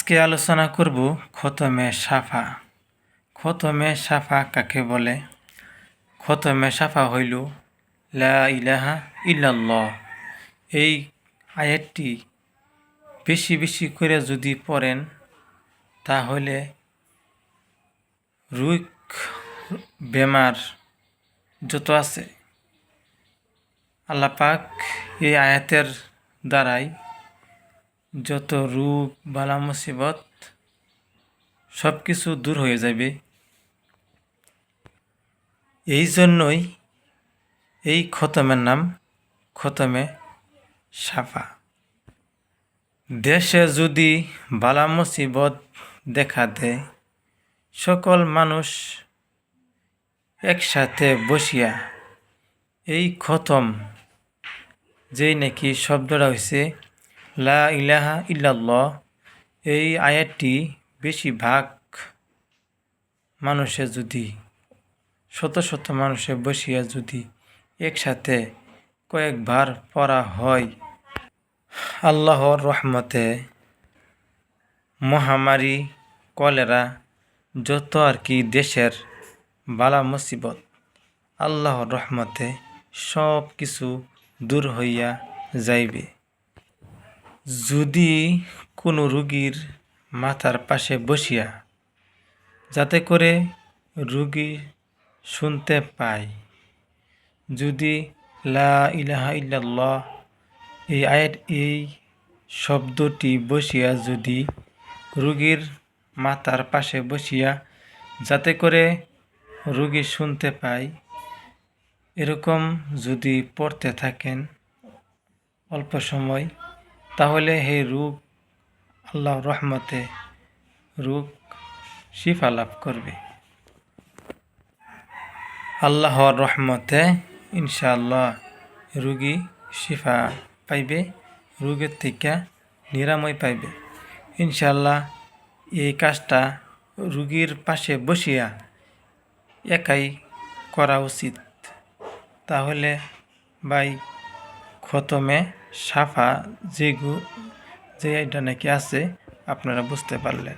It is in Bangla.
আজকে আলোচনা করব খতমে সাফা। খতমে সাফা কাকে বলে? খতমে সাফা হইল লা ইলাহা ইল্লাল্লাহ। এই আয়াতটি বেশি বেশি করে যদি পড়েন তাহলে রোগ বেমার যত আছে আল্লাহ পাক এই আয়াতের দ্বারাই যত রোগ বালা মুসিবত সব কিছু দূর হয়ে যাবে। এই জন্যই এই খতমের নাম খতমে সাফা। দেশে যদি বালা মুসিবত দেখা দেয়, সকল মানুষ একসাথে বসিয়া এই খতম যেই নাকি শব্দটা হয়েছে লা ইলাহা ইল্লাল্লাহ, এই আয়াতটি বেশিরভাগ মানুষে যদি শত শত মানুষে বসিয়া যদি একসাথে কয়েকবার পড়া হয়, আল্লাহর রহমতে মহামারী কলেরা যত আর কি দেশের বালা মুসিবত আল্লাহর রহমতে সব কিছু দূর হইয়া যাইবে। যদি কোনো রোগীর মাথার পাশে বসিয়া যাতে করে রোগী শুনতে পায়, যদি লা ইলাহা ইল্লাল্লাহ এই শব্দটি বসিয়া যদি রোগীর মাথার পাশে বসিয়া যাতে করে রোগী শুনতে পায়, এরকম যদি পড়তে থাকেন অল্প সময়, তাহলে এই রোগ আল্লাহর রহমতে রোগ শিফা লাভ করবে। আল্লাহর রহমতে ইনশাআল্লাহ রোগী শিফা পাইবে, রোগের থেকে নিরাময় পাইবে ইনশাআল্লাহ। এই কাজটা রোগীর পাশে বসিয়া একাই করা উচিত। তাহলে ভাই খতমে সাফা যে এটা নাকি আছে আপনারা বুঝতে পারলেন।